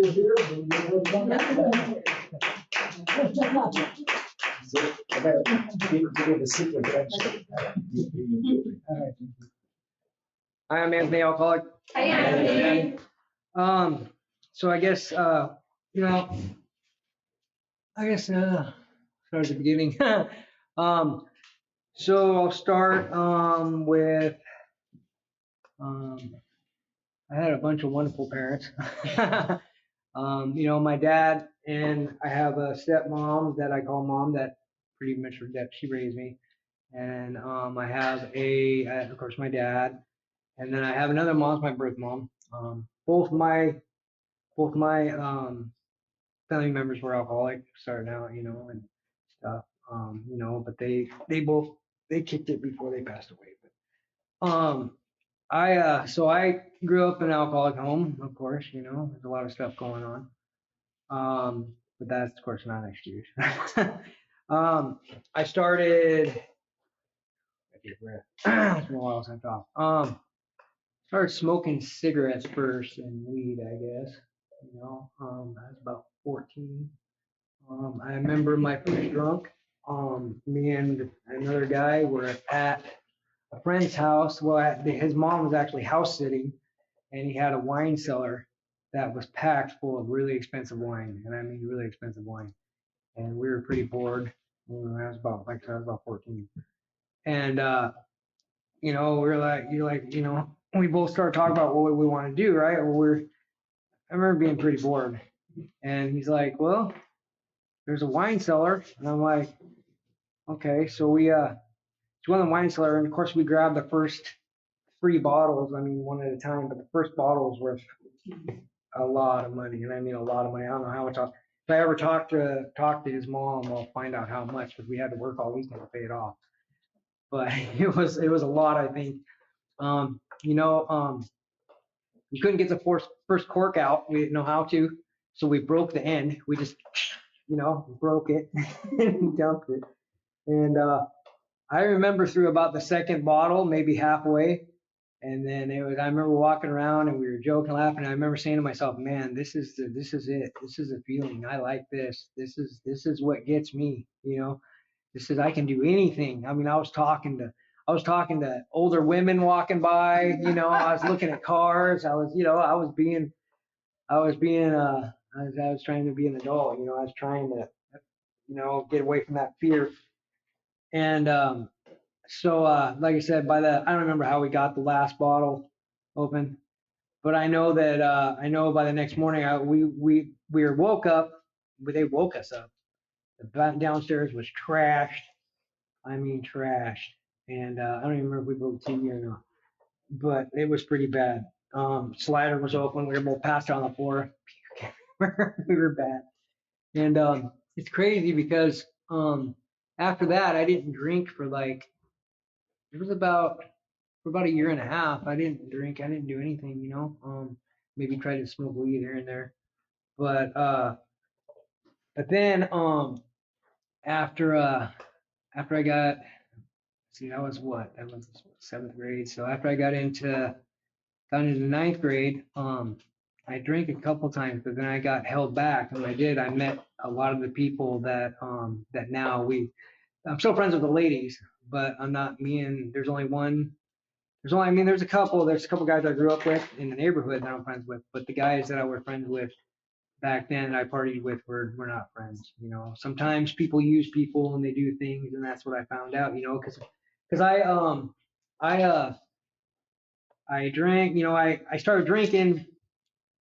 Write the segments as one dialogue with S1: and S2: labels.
S1: you're here, then you're so I gotta give the secret direction.
S2: Hi, I'm Anthony, alcoholic.
S3: Hi, Anthony.
S2: So I guess, you know, start at the beginning. So I'll start with, I had a bunch of wonderful parents. My dad, and I have a stepmom that I call mom that pretty much that she raised me. And I have of course, my dad. And then I have another mom, my birth mom. Both my family members were alcoholic starting out, and stuff. But they both they kicked it before they passed away. But I grew up in an alcoholic home, of course. There's a lot of stuff going on. But that's of course not an excuse. I started. It's been a while since I talked. Started smoking cigarettes first and weed, I guess. I was about 14. I remember my first drunk. Me and another guy were at a friend's house. Well, his mom was actually house sitting, and he had a wine cellar that was packed full of really expensive wine, and I mean really expensive wine. And we were pretty bored. I was about, like I said, I was about 14. And we were like, we both started talking about what we want to do, right? Well, I remember being pretty bored. And he's like, well, there's a wine cellar. And I'm like, okay. So we went to the wine cellar, and of course we grabbed the first 3 bottles. I mean, one at a time, but the first bottle was worth a lot of money. And I mean a lot of money. I don't know how much. If I ever talk to his mom, I'll find out how much, because we had to work all weekend to pay it off. But it was a lot, I think. We couldn't get the first cork out. We didn't know how to, so we broke the end. We just, broke it and dumped it. And I remember through about the second bottle, maybe halfway, and then I remember walking around and we were joking, laughing. I remember saying to myself, "Man, this is it. This is a feeling. I like this. This is what gets me. I can do anything." I mean, I was talking to older women walking by. I was looking at cars. I was trying to be an adult. I was trying to, get away from that fear. And so, like I said, I don't remember how we got the last bottle open, but I know that by the next morning we were woke up. They woke us up. The downstairs was trashed. I mean, trashed. And I don't even remember if we broke TV or not, but it was pretty bad. Slider was open. We were both passed out on the floor. We were bad. And it's crazy because after that, I didn't drink for about a year and a half. I didn't drink. I didn't do anything, maybe tried to smoke weed here and there. But then after I got, that was what? That was 7th grade. So after I got into ninth grade, I drank a couple times, but then I got held back. And when I did, I met a lot of the people that now I'm still friends with the ladies, but I'm not. There's only one. There's a couple guys I grew up with in the neighborhood that I'm friends with, but the guys that I were friends with back then I partied with were not friends. Sometimes people use people and they do things, and that's what I found out. Because I drank. I started drinking.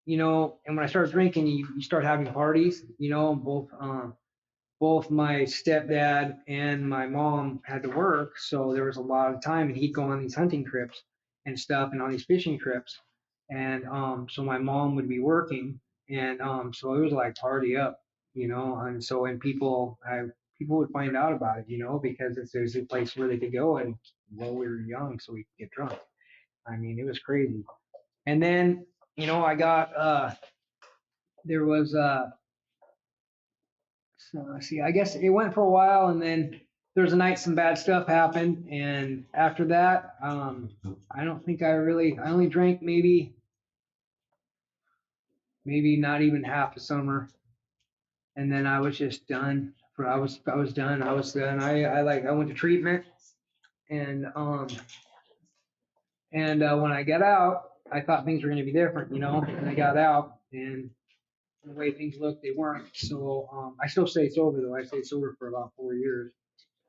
S2: And when I started drinking, you start having parties. Both my stepdad and my mom had to work, so there was a lot of time, and he'd go on these hunting trips and stuff, and on these fishing trips, and so my mom would be working, and so it was like party up, and so when people would find out about it, because there's a place where they could go, and well, we were young, so we could get drunk. I mean, it was crazy. And then I got there was so let's see, I guess it went for a while, and then there was a night some bad stuff happened, and after that, I don't think I only drank maybe maybe not even half a summer. And then I was just done. I was done. I was done. I went to treatment and when I got out, I thought things were going to be different, And I got out, and the way things looked, they weren't. So I still stayed sober though. I stayed sober for about 4 years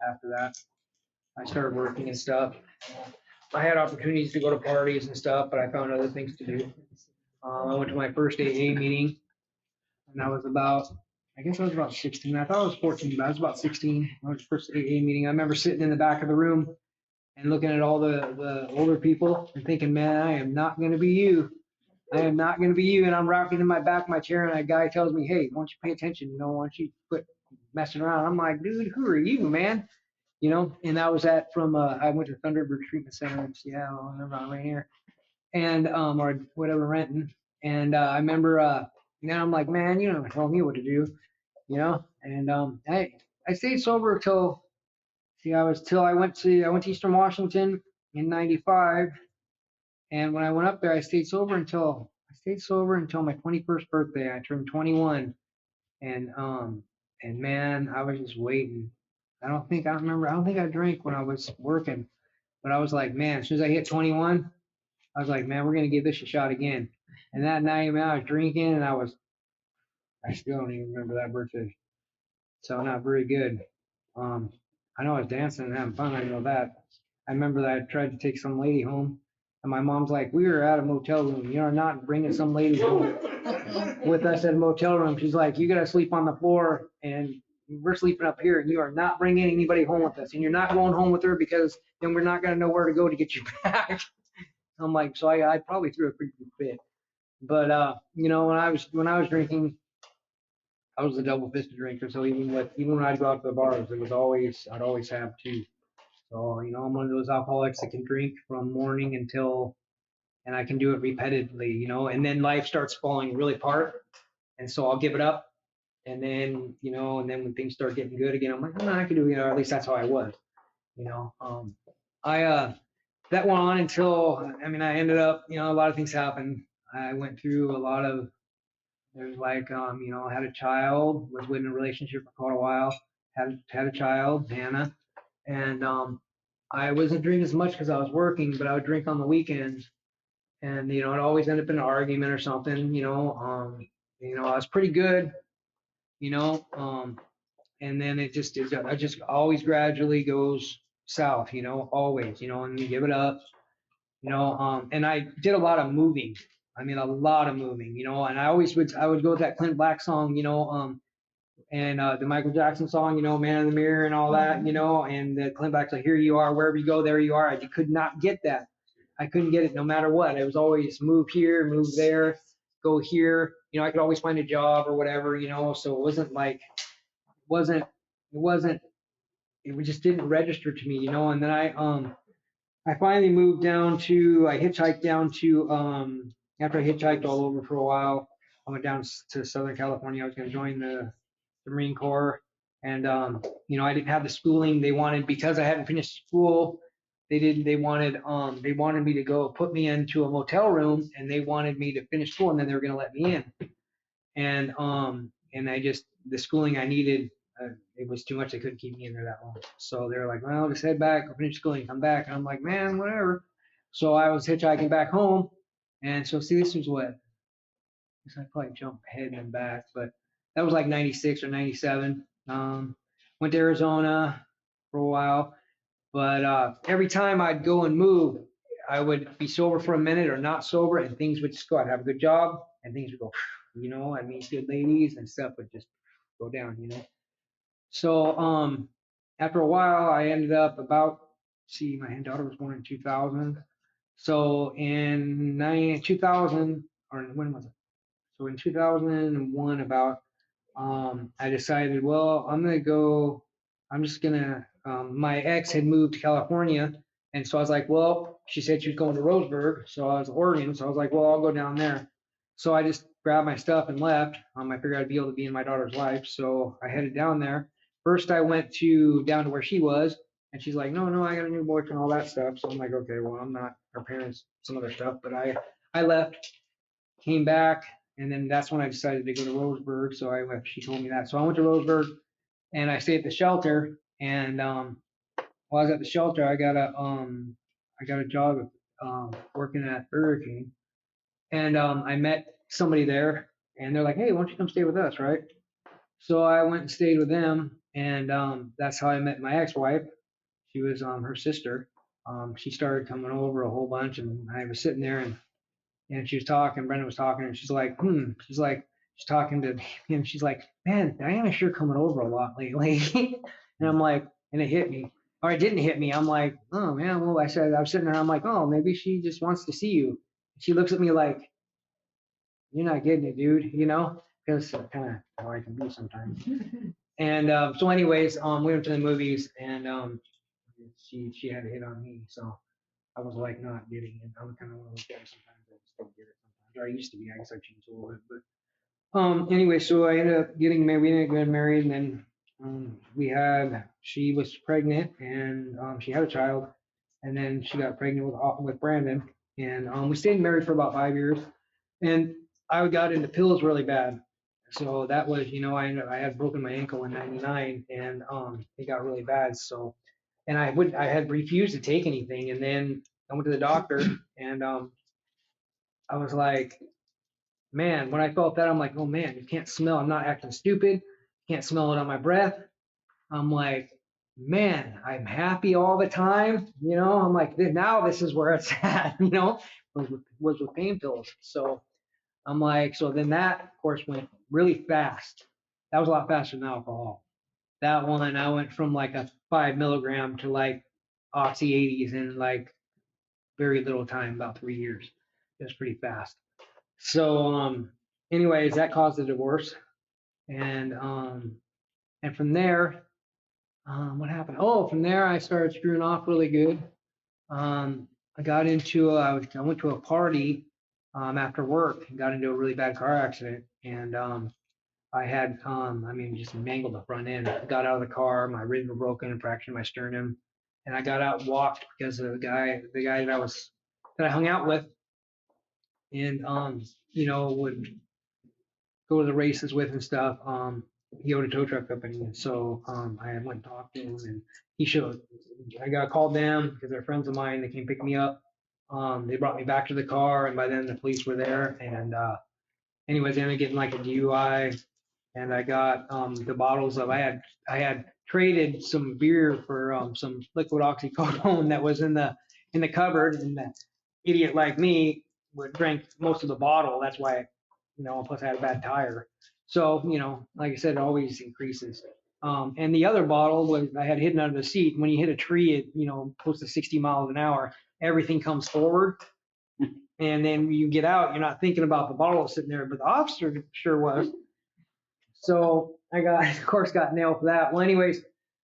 S2: after that. I started working and stuff. I had opportunities to go to parties and stuff, but I found other things to do. I went to my first AA meeting, and I guess I was about 16. I thought I was 14, but I was about 16. I was first AA meeting. I remember sitting in the back of the room and looking at all the older people and thinking, man, I am not going to be you. I am not going to be you. And I'm rocking in my back of my chair, and a guy tells me, hey, why don't you pay attention? Why don't you quit messing around? I'm like, dude, who are you, man? And that was I went to Thunderbird Treatment Center in Seattle, right here, and or whatever, Renton. And I remember, now I'm like, man, you don't tell me what to do, And I stayed sober till, I went to Eastern Washington in '95, and when I went up there, I stayed sober until my 21st birthday. I turned 21, and man, I was just waiting. I don't think I drank when I was working, but I was like, man, as soon as I hit 21, I was like, man, we're gonna give this a shot again. And that night, man, I was drinking, and I still don't even remember that birthday, so not very good. Um, I know I was dancing and having fun. I know that. I remember that I tried to take some lady home, and my mom's like, we were at a motel room. You are not bringing some lady home with us at a motel room. She's like, you gotta sleep on the floor, and we're sleeping up here, and you are not bringing anybody home with us, and you're not going home with her because then we're not gonna know where to go to get you back. I'm like, so I probably threw a pretty good fit. But when I was drinking, I was a double fisted drinker. So even when I'd go out to the bars, I'd always have two. So I'm one of those alcoholics that can drink from morning until, and I can do it repetitively. And then life starts falling really apart, and so I'll give it up. And then when things start getting good again, I'm like, I can do it. Or at least that's how I was. You know, I that went on until, I ended up, a lot of things happened. I went through a lot of, there's like, I had a child, was in a relationship for quite a while, had a child, Hannah, and I wasn't drinking as much because I was working, but I would drink on the weekends, and it always ended up in an argument or something. I was pretty good, you know, and then it just always gradually goes south, always, and you give it up, and I did a lot of moving. A lot of moving, and I would go with that Clint Black song, and the Michael Jackson song, Man in the Mirror and all that, and the Clint Black's like, here you are, wherever you go, there you are. I could not get that. I couldn't get it no matter what. It was always move here, move there, go here. I could always find a job or whatever, so it wasn't like, it wasn't, it just didn't register to me, and then I finally I hitchhiked down to, after I hitchhiked all over for a while, I went down to Southern California. I was going to join the Marine Corps. And, I didn't have the schooling they wanted because I hadn't finished school. They wanted me to go put me into a motel room, and they wanted me to finish school, and then they were going to let me in. And the schooling I needed, it was too much. They couldn't keep me in there that long. So they were like, well, just head back, go finish schooling, come back. And I'm like, man, whatever. So I was hitchhiking back home. And so see, this was what, I probably jumped ahead and then back, but that was like 96 or 97. Went to Arizona for a while, but every time I'd go and move, I would be sober for a minute or not sober, and things would just go. I'd have a good job, and things would go, I'd meet good ladies, and stuff would just go down. So after a while, I ended up my daughter was born in 2000. So in 2000, or when was it? So in 2001, I decided, well, my ex had moved to California. And so I was like, well, she said she was going to Roseburg. So I was Oregon. So I was like, well, I'll go down there. So I just grabbed my stuff and left. I figured I'd be able to be in my daughter's life. So I headed down there. First, I went down to where she was. And she's like, no, I got a new boyfriend, all that stuff. So I'm like, okay, well, I'm not her parents, some other stuff. But I left, came back, And then that's when I decided to go to Roseburg. So she told me that. So I went to Roseburg and I stayed at the shelter. And while I was at the shelter, I got a job working at Burger King. And I met somebody there, and they're like, "Hey, why don't you come stay with us, right?" So I went and stayed with them, and that's how I met my ex-wife. She was her sister. She started coming over a whole bunch, and I was sitting there, and she was talking. Brenda was talking, and she's like, she's talking to him. She's like, "Man, Diana's sure coming over a lot lately." And I'm like, and it hit me, or it didn't hit me. I'm like, "Oh man." Well, I was sitting there. I'm like, "Oh, maybe she just wants to see you." She looks at me like, "You're not getting it, dude," because kind of how I can be sometimes. And so, anyways, we went to the movies, and she had a hit on me, so I was like not getting it. I'm kind of one of those guys sometimes I just don't get it sometimes. Or I used to be. I guess I changed a little bit, but anyway, so I ended up getting married. We ended up getting married, and then she was pregnant, and she had a child, and then she got pregnant with Brandon, and we stayed married for about 5 years, and I got into pills really bad. So that was, I had broken my ankle in '99, and it got really bad. So, and I had refused to take anything, and then I went to the doctor, and I was like, man, when I felt that, I'm like, oh man, you can't smell. I'm not acting stupid. Can't smell it on my breath. I'm like, man, I'm happy all the time. I'm like, now this is where it's at. Was with pain pills. So I'm like, so then that, of course, went really fast. That was a lot faster than alcohol. That one, I went from like a 5 milligram to like Oxy 80s in like very little time, about 3 years. It was pretty fast. So, anyways, that caused a divorce, and from there, what happened? Oh, from there, I started screwing off really good. I got into I went to a party after work and got into a really bad car accident, and I had, just mangled the front end. I got out of the car, my ribs were broken and fractured my sternum. And I got out and walked because of the guy that I hung out with and, would go to the races with and stuff. He owned a tow truck company. And so, I went and talked to him and I got called them because they're friends of mine. They came pick me up. They brought me back to the car and by then the police were there. And, anyways, I ended up getting like a DUI and I got the bottles of I had traded some beer for some liquid oxycodone that was in the cupboard, and the idiot like me would drink most of the bottle. That's why, plus I had a bad tire. So, like I said, it always increases. And the other bottle was I had hidden under the seat. When you hit a tree at, close to 60 miles an hour, everything comes forward. And then when you get out, you're not thinking about the bottle sitting there, but the officer sure was. So I got, of course, got nailed for that. Well, anyways,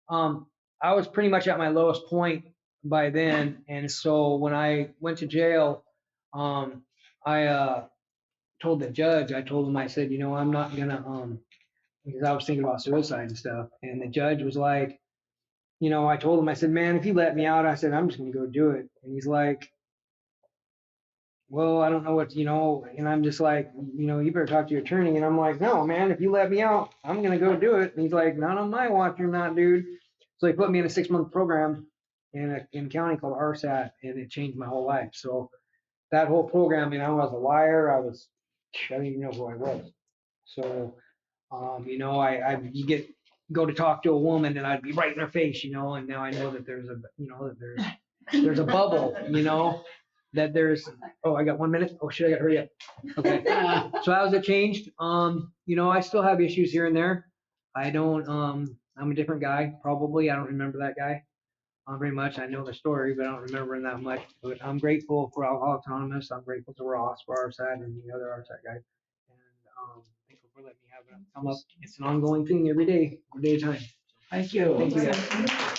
S2: I was pretty much at my lowest point by then, and so when I went to jail, I told the judge, I told him, I said, I'm not gonna, because I was thinking about suicide and stuff, and the judge was like, I told him, I said, man, if you let me out, I said, I'm just gonna go do it, and he's like, well, I don't know what, and I'm just like, you better talk to your attorney. And I'm like, no, man, if you let me out, I'm going to go do it. And he's like, not on my watch, you're not, dude. So he put me in a 6-month program in a county called RSAT, and it changed my whole life. So that whole program, I was a liar. I didn't even know who I was. So, you go to talk to a woman and I'd be right in her face, and now I know that there's a bubble, that there's, oh, I got 1 minute. Oh shit, I got to hurry up. Okay. So how's it changed? I still have issues here and there. I don't, I'm a different guy, probably. I don't remember that guy very much. I know the story, but I don't remember him that much. But I'm grateful for Alcoholics Anonymous. I'm grateful to Ross for our side and the other RSAT guys. And thankful for letting me have it come up. It's an ongoing thing every day at a time.
S3: Thank you.
S2: Thank you guys.